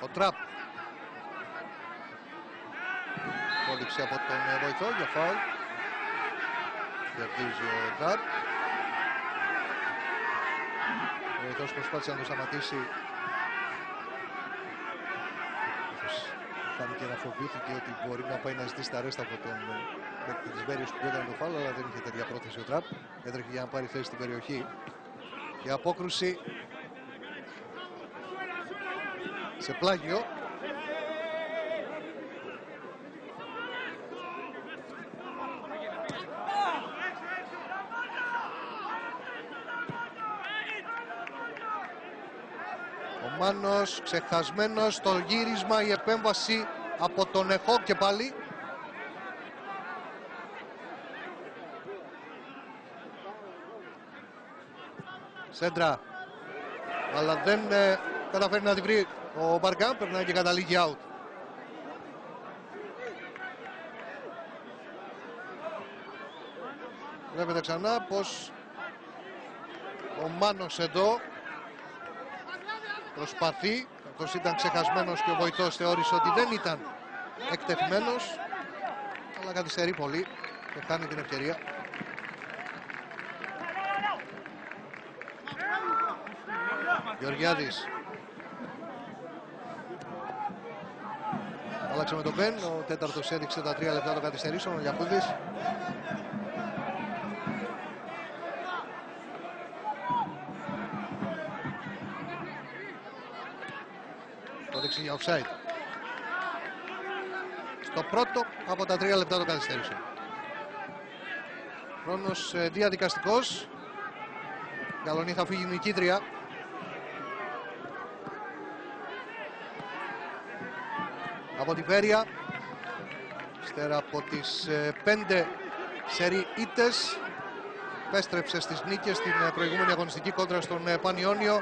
Ο Τραπ. Κόλληψε από τον βοηθό για φάουλ. Κερδίζει ο Τραπ. Ο βοηθός προσπάθησε να το σταματήσει. Φάνηκε να φοβήθηκε ότι μπορεί να πάει να ζητήσει τα ρέστα από τον παίκτη της Βέρειας που έκανε το φάουλ, αλλά δεν είχε τέτοια πρόθεση ο Τραπ. Έτρεχε για να πάρει θέση στην περιοχή. Η απόκρουση σε πλάγιο. Ο Μάνος ξεχασμένος, το γύρισμα, η επέμβαση από τον Εχό και πάλι. Σέντρα, αλλά δεν καταφέρει να τη βρει ο Μπαργκάν, περνάει και καταλήγει out. Βλέπετε ξανά πως ο Μάνος εδώ προσπαθεί, καθώς ήταν ξεχασμένος και ο βοηθός θεώρησε ότι δεν ήταν εκτεθειμένος, αλλά καθυστερεί πολύ και χάνει την ευκαιρία. Γεωργιάδης. Άλλαξε με τον Μπεν, ο τέταρτος έδειξε τα 3 λεπτά των καθυστερήσεων, ο Λιακούδης. Το έδειξε για offside. Στο πρώτο από τα 3 λεπτά των καθυστερήσεων. Χρόνος διαδικαστικός. Η Γαλονή θα φύγει νικήτρια. Από τη Βέρεια, ύστερα από τις 5 σερί ήττες, επέστρεψε στις νίκες στην προηγούμενη αγωνιστική κόντρα στον Πανιόνιο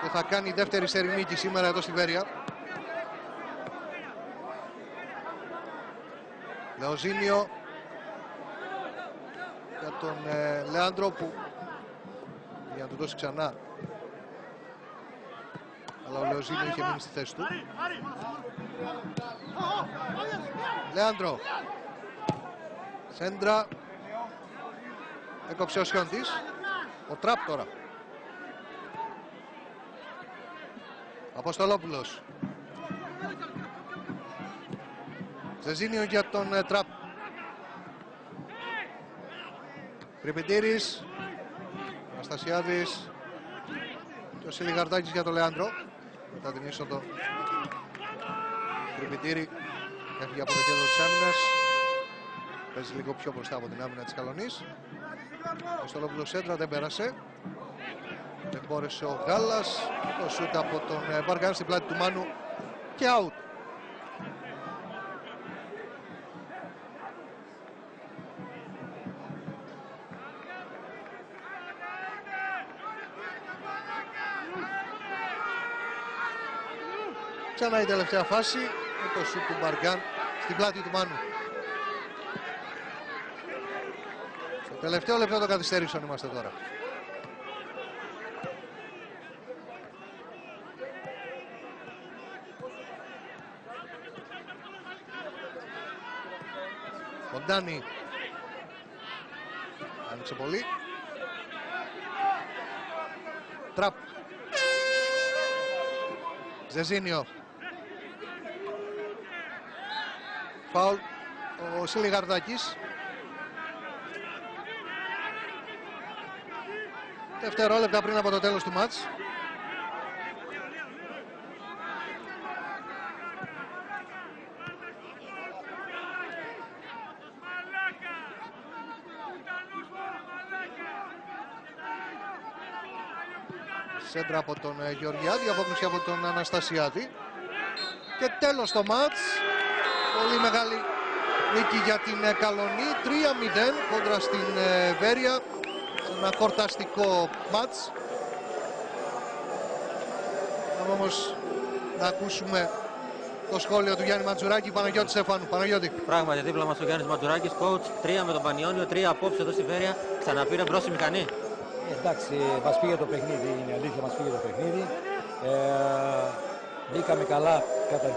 και θα κάνει δεύτερη σερί νίκη σήμερα εδώ στη Βέρεια. Λεοζίνιο για τον Λεάντρο που για να του δώσει ξανά, αλλά ο Λεοζίνιο είχε μείνει στη θέση του. Λεάντρο. Σέντρα. Έκοψε ο Σιόντης. Ο Τραπ τώρα. Αποστολόπουλος. Ζεζίνιο για τον Τραπ. Πριπιτήρης. Αναστασιάδης. Και ο Σιλιγαρδάκης για τον Λεάντρο. Μετά την είσοδο Πριπιτήρη έφυγε από το κέντρο της άμυνας. Παίζει λίγο πιο μπροστά από την άμυνα της Καλονής. Ο Στολόπουλος σέντρα, δεν πέρασε. Δεν μπόρεσε ο Γάλλας. Το σούτ από τον Μπαργκάν στην πλάτη του Μάνου. Και out. Ξανά η τελευταία φάση με το σουτ του Μπαργκάν στην πλάτη του Μάνου. Στο τελευταίο λεπτό των καθυστερήσεων είμαστε τώρα. Ο Ντάνι άνοιξε πολύ. Τραπ. Ζεζίνιο. Φάουλ ο Σιλιγαρδάκης. Δευτερόλεπτα πριν από το τέλος του μάτς. Σέντρα από τον Γεωργιάδη, απόκριση από τον Αναστασιάδη. Και τέλος το μάτς. Πολύ μεγάλη νίκη για την Καλονή. 3-0 κόντρα στην Βέρεια. Ένα χορταστικό μάτς. Θα όμως να ακούσουμε το σχόλιο του Γιάννη Ματζουράκη, Παναγιώτη Στεφάνου. Παναγιώτη. Πράγματι, δίπλα μας ο Γιάννης Ματζουράκης, coach. 3 με τον Πανιόνιο, 3 απόψε εδώ στη Βέρεια. Ξαναπήρε μπρος η μηχανή. Εντάξει, μας πήγε το παιχνίδι, είναι αλήθεια, μας πήγε το παιχνίδι. μπήκαμε καλά κατά